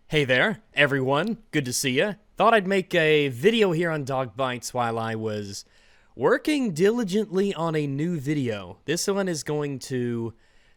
Hey there, everyone. Good to see ya. Thought I'd make a video here on Dog Bites while I was working diligently on a new video. This one is going to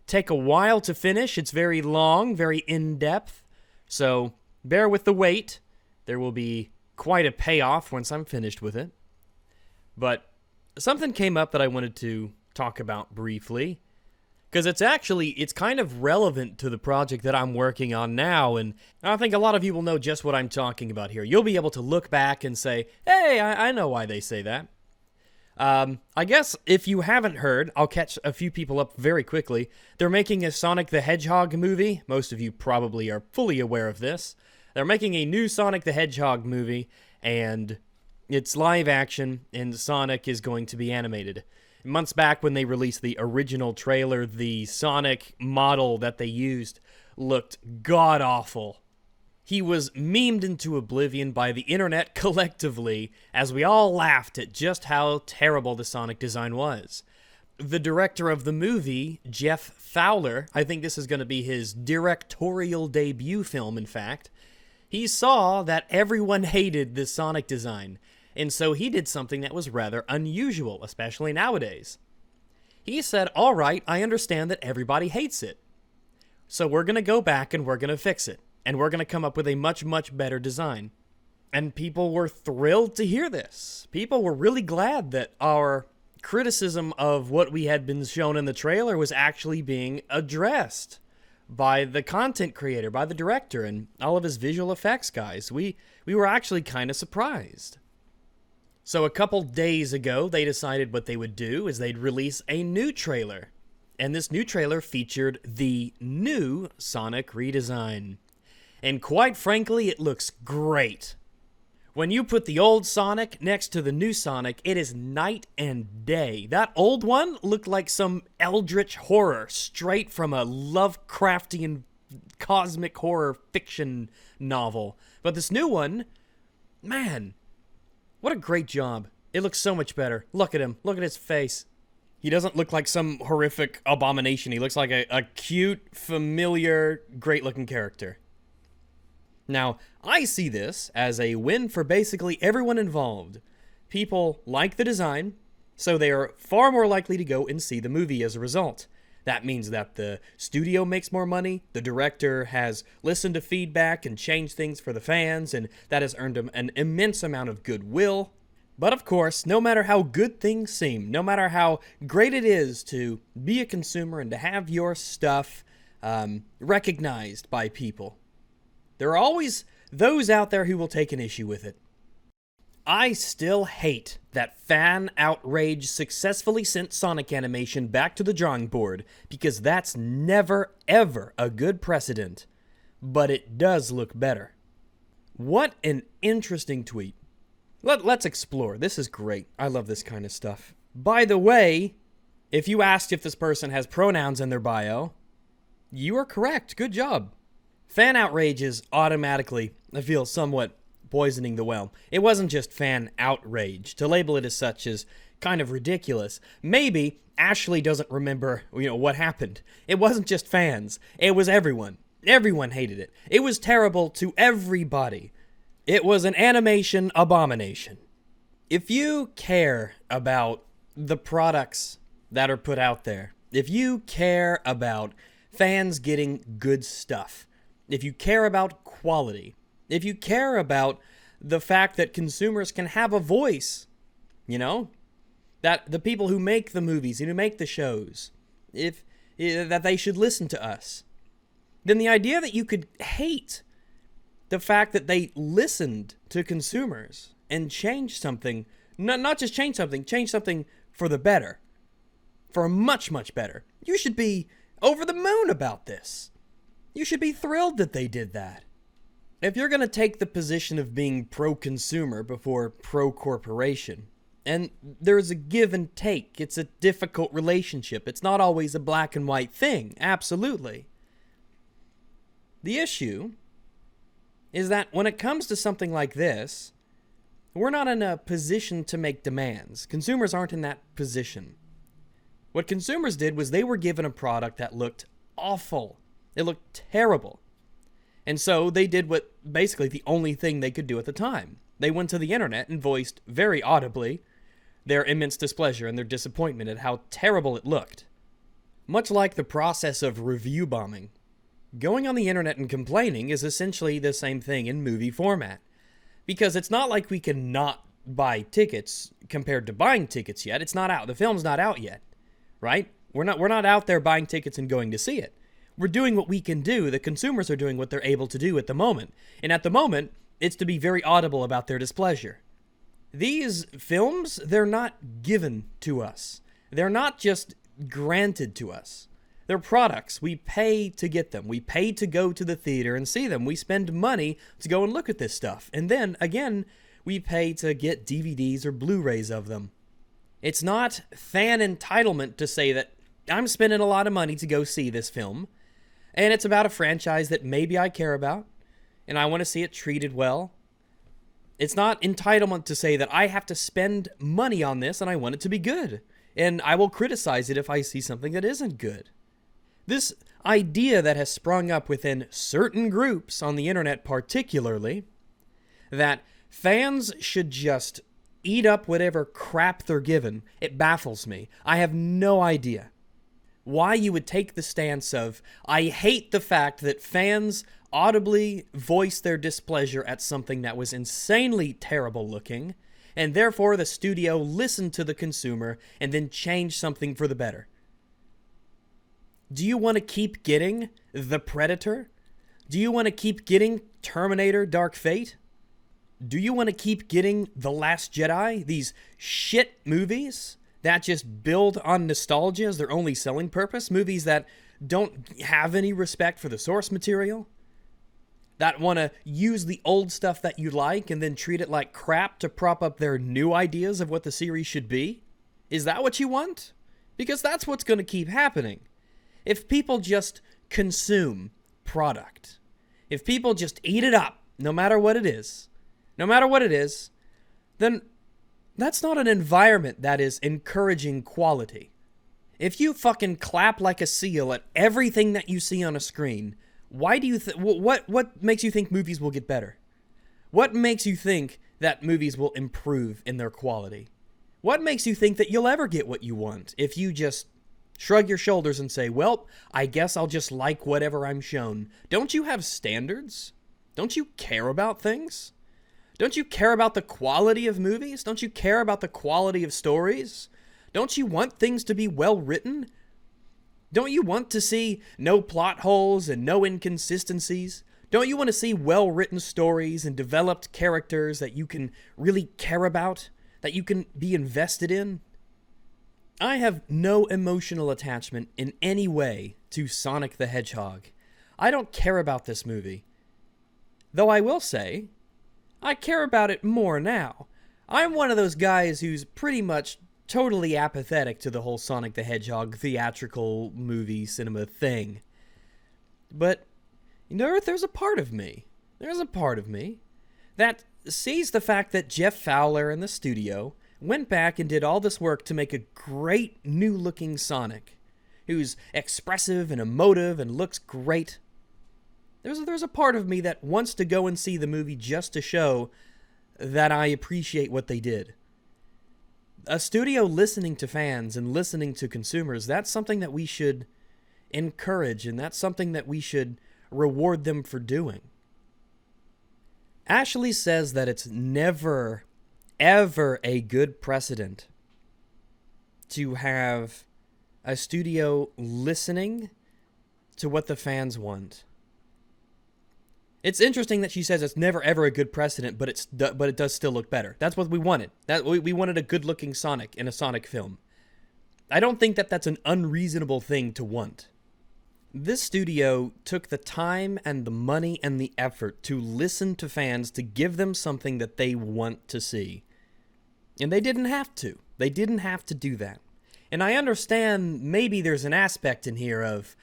take a while to finish. It's very long, very in-depth, so bear with the wait. There will be quite a payoff once I'm finished with it. But something came up that I wanted to talk about briefly, because it's kind of relevant to the project that I'm working on now, and I think a lot of you will know just what I'm talking about here. You'll be able to look back and say, hey, I know why they say that. I guess if you haven't heard, I'll catch a few people up very quickly. They're making a Sonic the Hedgehog movie. Most of you probably are fully aware of this. They're making a new Sonic the Hedgehog movie, and it's live action, and Sonic is going to be animated. Months back when they released the original trailer, the Sonic model that they used looked god-awful. He was memed into oblivion by the internet collectively as we all laughed at just how terrible the Sonic design was. The director of the movie, Jeff Fowler, I think this is going to be his directorial debut film, in fact, he saw that everyone hated the Sonic design. And so he did something that was rather unusual, especially nowadays. He said, all right, I understand that everybody hates it. So we're going to go back and we're going to fix it. And we're going to come up with a much, much better design. And people were thrilled to hear this. People were really glad that our criticism of what we had been shown in the trailer was actually being addressed by the content creator, by the director, and all of his visual effects guys. We were actually kind of surprised. So a couple days ago, they decided what they would do is they'd release a new trailer. And this new trailer featured the new Sonic redesign. And quite frankly, it looks great. When you put the old Sonic next to the new Sonic, it is night and day. That old one looked like some eldritch horror straight from a Lovecraftian cosmic horror fiction novel. But this new one, man, what a great job. It looks so much better. Look at him. Look at his face. He doesn't look like some horrific abomination. He looks like a cute, familiar, great-looking character. Now, I see this as a win for basically everyone involved. People like the design, so they are far more likely to go and see the movie as a result. That means that the studio makes more money, the director has listened to feedback and changed things for the fans, and that has earned him an immense amount of goodwill. But of course, no matter how good things seem, no matter how great it is to be a consumer and to have your stuff recognized by people, there are always those out there who will take an issue with it. I still hate that fan outrage successfully sent Sonic animation back to the drawing board, because that's never, ever a good precedent. But it does look better. What an interesting tweet. Let's explore. This is great. I love this kind of stuff. By the way, if you asked if this person has pronouns in their bio, you are correct. Good job. Fan outrage is automatically, I feel, somewhat poisoning the well. It wasn't just fan outrage. To label it as such is kind of ridiculous. Maybe Ashley doesn't remember, what happened. It wasn't just fans. It was everyone. Everyone hated it. It was terrible to everybody. It was an animation abomination. If you care about the products that are put out there, if you care about fans getting good stuff, if you care about quality, if you care about the fact that consumers can have a voice, that the people who make the movies and who make the shows, that they should listen to us, then the idea that you could hate the fact that they listened to consumers and changed something, not just change something for the better, for much, much better. You should be over the moon about this. You should be thrilled that they did that. If you're going to take the position of being pro-consumer before pro-corporation, and there's a give and take, it's a difficult relationship. It's not always a black and white thing, absolutely. The issue is that when it comes to something like this, we're not in a position to make demands. Consumers aren't in that position. What consumers did was they were given a product that looked awful. It looked terrible. And so they did what basically the only thing they could do at the time. They went to the internet and voiced very audibly their immense displeasure and their disappointment at how terrible it looked. Much like the process of review bombing, going on the internet and complaining is essentially the same thing in movie format. Because it's not like we can not buy tickets compared to buying tickets yet. It's not out. The film's not out yet, right? We're not out there buying tickets and going to see it. We're doing what we can do. The consumers are doing what they're able to do at the moment. And at the moment, it's to be very audible about their displeasure. These films, they're not given to us. They're not just granted to us. They're products. We pay to get them. We pay to go to the theater and see them. We spend money to go and look at this stuff. And then, again, we pay to get DVDs or Blu-rays of them. It's not fan entitlement to say that I'm spending a lot of money to go see this film, and it's about a franchise that maybe I care about, and I want to see it treated well. It's not entitlement to say that I have to spend money on this and I want it to be good, and I will criticize it if I see something that isn't good. This idea that has sprung up within certain groups on the internet particularly, that fans should just eat up whatever crap they're given, it baffles me. I have no idea why you would take the stance of, I hate the fact that fans audibly voice their displeasure at something that was insanely terrible looking, and therefore the studio listened to the consumer and then changed something for the better. Do you want to keep getting The Predator? Do you want to keep getting Terminator Dark Fate? Do you want to keep getting The Last Jedi? These shit movies that just build on nostalgia as their only selling purpose? Movies that don't have any respect for the source material? That want to use the old stuff that you like and then treat it like crap to prop up their new ideas of what the series should be? Is that what you want? Because that's what's going to keep happening. If people just consume product, if people just eat it up, no matter what it is, then that's not an environment that is encouraging quality. If you fucking clap like a seal at everything that you see on a screen, why do you what makes you think movies will get better? What makes you think that movies will improve in their quality? What makes you think that you'll ever get what you want if you just shrug your shoulders and say, well, I guess I'll just like whatever I'm shown? Don't you have standards? Don't you care about things? Don't you care about the quality of movies? Don't you care about the quality of stories? Don't you want things to be well written? Don't you want to see no plot holes and no inconsistencies? Don't you want to see well written stories and developed characters that you can really care about, that you can be invested in? I have no emotional attachment in any way to Sonic the Hedgehog. I don't care about this movie. Though I will say, I care about it more now. I'm one of those guys who's pretty much totally apathetic to the whole Sonic the Hedgehog theatrical movie cinema thing. But, you know, there's a part of me that sees the fact that Jeff Fowler and the studio went back and did all this work to make a great new-looking Sonic, who's expressive and emotive and looks great. There's a part of me that wants to go and see the movie just to show that I appreciate what they did. A studio listening to fans and listening to consumers, that's something that we should encourage, and that's something that we should reward them for doing. Ashley says that it's never, ever a good precedent to have a studio listening to what the fans want. It's interesting that she says it's never ever a good precedent, but it does still look better. That's what we wanted. We wanted a good-looking Sonic in a Sonic film. I don't think that that's an unreasonable thing to want. This studio took the time and the money and the effort to listen to fans to give them something that they want to see. And they didn't have to. They didn't have to do that. And I understand maybe there's an aspect in here of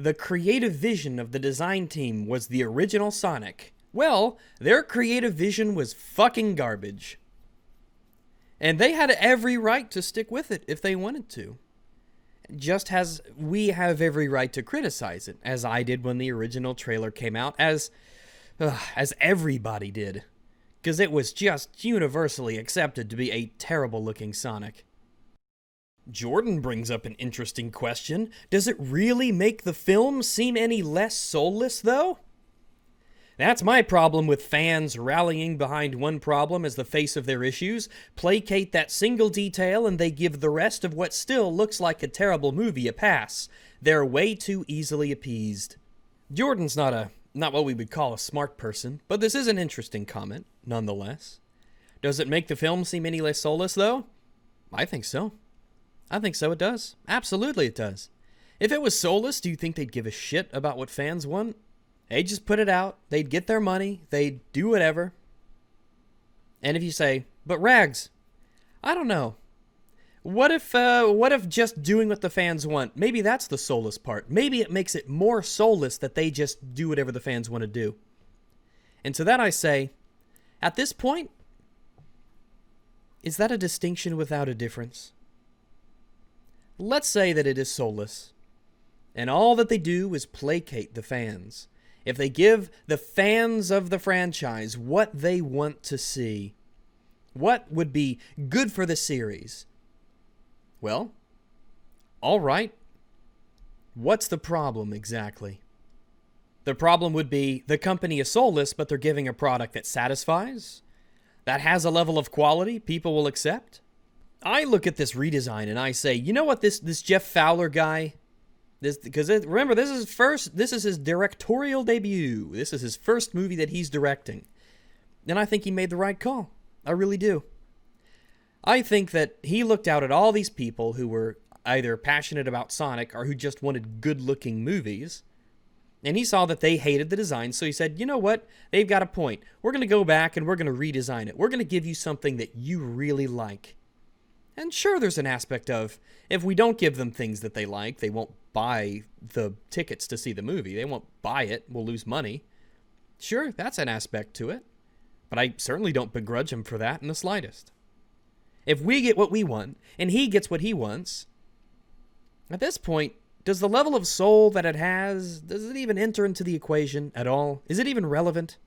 the creative vision of the design team was the original Sonic. Well, their creative vision was fucking garbage. And they had every right to stick with it if they wanted to. just as we have every right to criticize it, as I did when the original trailer came out, as everybody did, because it was just universally accepted to be a terrible-looking Sonic. Jordan brings up an interesting question. Does it really make the film seem any less soulless, though? That's my problem with fans rallying behind one problem as the face of their issues, placate that single detail, and they give the rest of what still looks like a terrible movie a pass. They're way too easily appeased. Jordan's not what we would call a smart person, but this is an interesting comment, nonetheless. Does it make the film seem any less soulless, though? I think so. I think so, it does. Absolutely it does. If it was soulless, do you think they'd give a shit about what fans want? They'd just put it out, they'd get their money, they'd do whatever. And if you say, but Rags, I don't know. What if just doing what the fans want, maybe that's the soulless part. Maybe it makes it more soulless that they just do whatever the fans want to do. And to that I say, at this point, is that a distinction without a difference? Let's say that it is soulless, and all that they do is placate the fans. If they give the fans of the franchise what they want to see, what would be good for the series, well, all right. What's the problem exactly? The problem would be the company is soulless, but they're giving a product that satisfies, that has a level of quality people will accept. I look at this redesign and I say, you know what, this Jeff Fowler guy, remember, this is his directorial debut. This is his first movie that he's directing. And I think he made the right call. I really do. I think that he looked out at all these people who were either passionate about Sonic or who just wanted good-looking movies, and he saw that they hated the design, so he said, you know what? They've got a point. We're going to go back and we're going to redesign it. We're going to give you something that you really like. And sure, there's an aspect of, if we don't give them things that they like, they won't buy the tickets to see the movie. They won't buy it. We'll lose money. Sure, that's an aspect to it. But I certainly don't begrudge him for that in the slightest. If we get what we want, and he gets what he wants, at this point, does the level of soul that it has, does it even enter into the equation at all? Is it even relevant?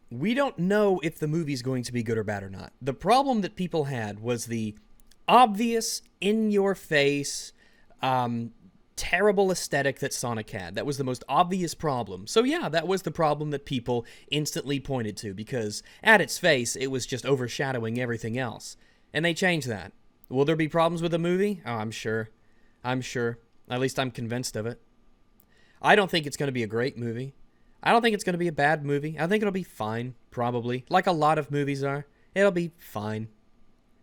We don't know if the movie's going to be good or bad or not. The problem that people had was the obvious, in-your-face, terrible aesthetic that Sonic had. That was the most obvious problem. So yeah, that was the problem that people instantly pointed to, because at its face, it was just overshadowing everything else. And they changed that. Will there be problems with the movie? Oh, I'm sure. I'm sure. At least I'm convinced of it. I don't think it's going to be a great movie. I don't think it's going to be a bad movie. I think it'll be fine, probably. Like a lot of movies are. It'll be fine.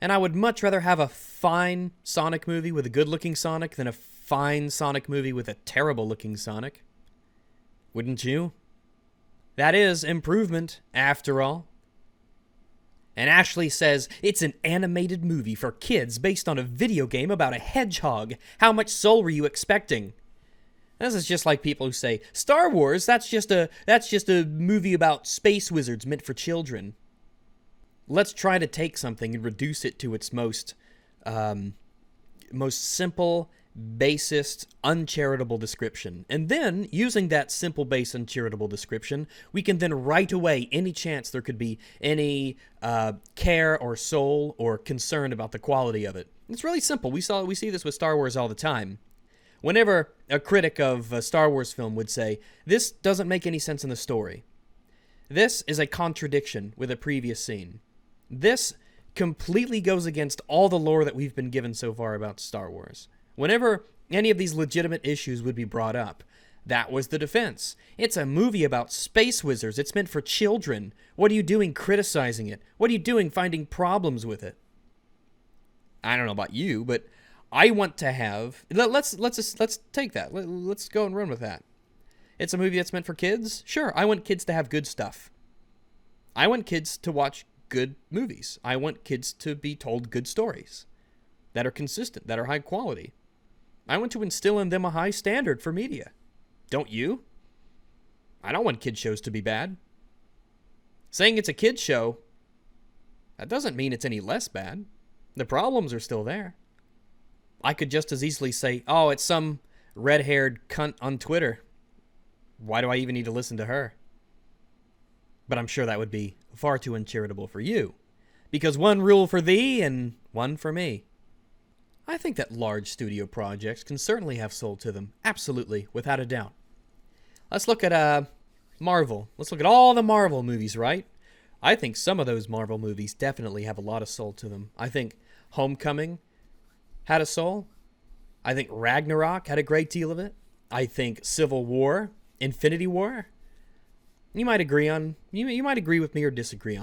And I would much rather have a fine Sonic movie with a good-looking Sonic than a fine Sonic movie with a terrible-looking Sonic. Wouldn't you? That is improvement, after all. And Ashley says, it's an animated movie for kids based on a video game about a hedgehog. How much soul were you expecting? This is just like people who say, Star Wars, that's just a movie about space wizards meant for children. Let's try to take something and reduce it to its most simple, basest, uncharitable description. And then, using that simple, base, uncharitable description, we can then write away any chance there could be any care or soul or concern about the quality of it. It's really simple. We see this with Star Wars all the time. Whenever a critic of a Star Wars film would say, this doesn't make any sense in the story. This is a contradiction with a previous scene. This completely goes against all the lore that we've been given so far about Star Wars. Whenever any of these legitimate issues would be brought up, that was the defense. It's a movie about space wizards. It's meant for children. What are you doing criticizing it? What are you doing finding problems with it? I don't know about you, but I want to have... Let's take that. Let's go and run with that. It's a movie that's meant for kids? Sure, I want kids to have good stuff. I want kids to watch good movies. I want kids to be told good stories that are consistent, that are high quality. I want to instill in them a high standard for media. Don't you? I don't want kid shows to be bad. Saying it's a kid show, that doesn't mean it's any less bad. The problems are still there. I could just as easily say, oh, it's some red-haired cunt on Twitter. Why do I even need to listen to her? But I'm sure that would be far too uncharitable for you. Because one rule for thee and one for me. I think that large studio projects can certainly have soul to them. Absolutely, without a doubt. Let's look at Marvel. Let's look at all the Marvel movies, right? I think some of those Marvel movies definitely have a lot of soul to them. I think Homecoming had a soul. I think Ragnarok had a great deal of it. I think Civil War, Infinity War. You might agree with me or disagree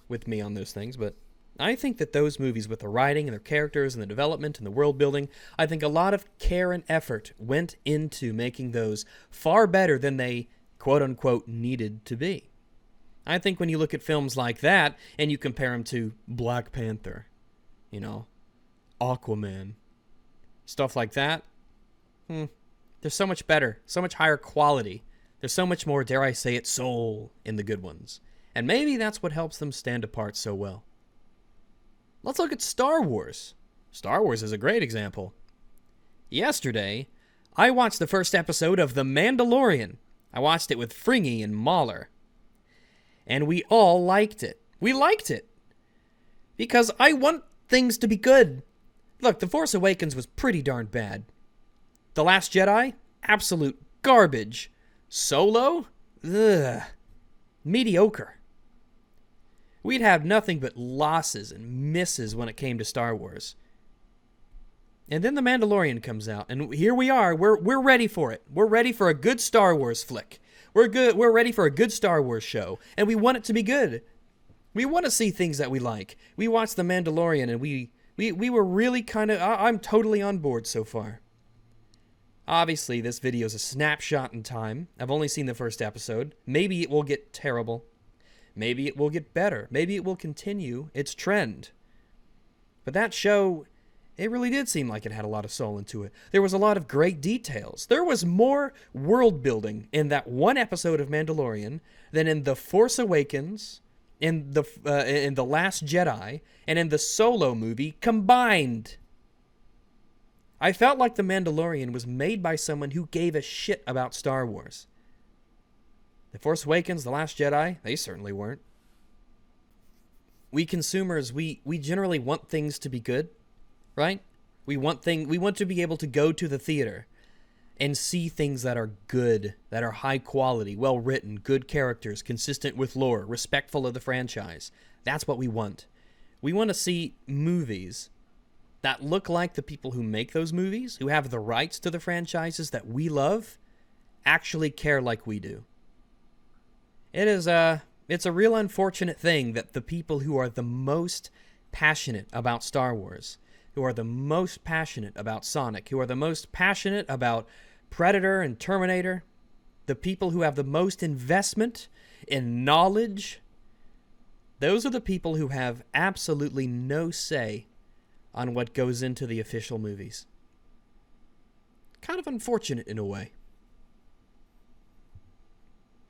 with me on those things, but I think that those movies, with the writing and their characters and the development and the world building, I think a lot of care and effort went into making those far better than they quote-unquote needed to be. I think when you look at films like that and you compare them to Black Panther, Aquaman, stuff like that, they're so much better, so much higher quality. There's so much more, dare I say it, soul in the good ones. And maybe that's what helps them stand apart so well. Let's look at Star Wars. Star Wars is a great example. Yesterday, I watched the first episode of The Mandalorian. I watched it with Fringy and Mahler. And we all liked it. We liked it. Because I want things to be good. Look, The Force Awakens was pretty darn bad. The Last Jedi? Absolute garbage. Solo? Ugh. Mediocre. We'd have nothing but losses and misses when it came to Star Wars. And then The Mandalorian comes out, and here we are. We're ready for it. We're ready for a good Star Wars flick. We're ready for a good Star Wars show, and we want it to be good. We want to see things that we like. We watched The Mandalorian, and we were really kind of... I'm totally on board so far. Obviously, this video is a snapshot in time. I've only seen the first episode. Maybe it will get terrible. Maybe it will get better. Maybe it will continue its trend. But that show, it really did seem like it had a lot of soul into it. There was a lot of great details. There was more world building in that one episode of Mandalorian than in The Force Awakens, in the Last Jedi, and in the Solo movie combined. I felt like The Mandalorian was made by someone who gave a shit about Star Wars. The Force Awakens, The Last Jedi, they certainly weren't. We consumers, we generally want things to be good, right? We want to be able to go to the theater and see things that are good, that are high quality, well written, good characters, consistent with lore, respectful of the franchise. That's what we want. We want to see movies that look like the people who make those movies, who have the rights to the franchises that we love, actually care like we do. It's a real unfortunate thing that the people who are the most passionate about Star Wars, who are the most passionate about Sonic, who are the most passionate about Predator and Terminator, the people who have the most investment in knowledge, those are the people who have absolutely no say on what goes into the official movies. Kind of unfortunate in a way.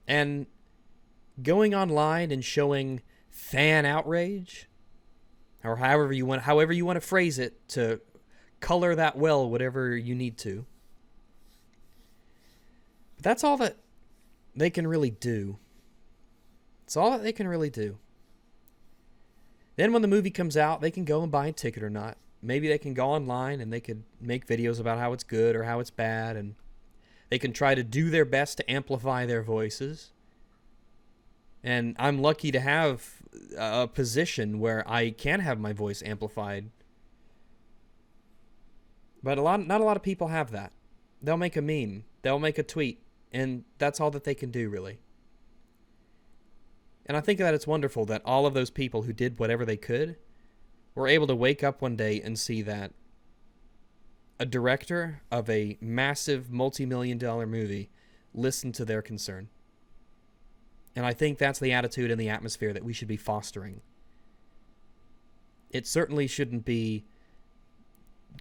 And going online and showing fan outrage, or however you want to phrase it, to color that well, whatever you need to. But that's all that they can really do. It's all that they can really do. Then when the movie comes out, they can go and buy a ticket or not. Maybe they can go online and they could make videos about how it's good or how it's bad, and they can try to do their best to amplify their voices. And I'm lucky to have a position where I can have my voice amplified. But not a lot of people have that. They'll make a meme. They'll make a tweet. And that's all that they can do, really. And I think that it's wonderful that all of those people who did whatever they could were able to wake up one day and see that a director of a massive multi-million-dollar movie listened to their concern. And I think that's the attitude and the atmosphere that we should be fostering. It certainly shouldn't be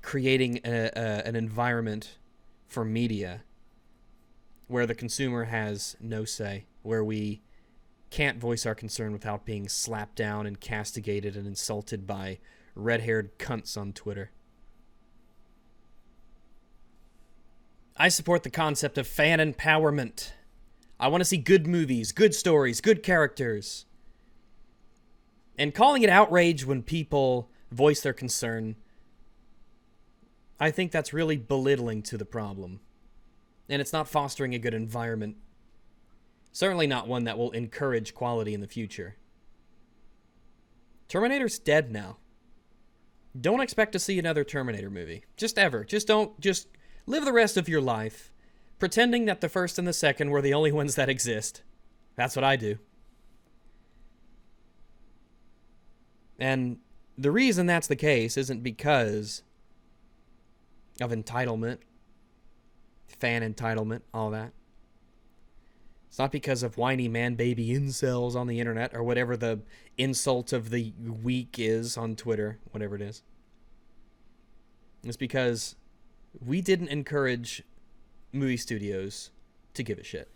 creating an environment for media where the consumer has no say, where we can't voice our concern without being slapped down and castigated and insulted by red-haired cunts on Twitter. I support the concept of fan empowerment. I want to see good movies, good stories, good characters. And calling it outrage when people voice their concern, I think that's really belittling to the problem. And it's not fostering a good environment. Certainly not one that will encourage quality in the future. Terminator's dead now. Don't expect to see another Terminator movie. Just ever. Just live the rest of your life pretending that the first and the second were the only ones that exist. That's what I do. And the reason that's the case isn't because of entitlement, fan entitlement, all that. It's not because of whiny man-baby incels on the internet or whatever the insult of the week is on Twitter, whatever it is. It's because we didn't encourage movie studios to give a shit.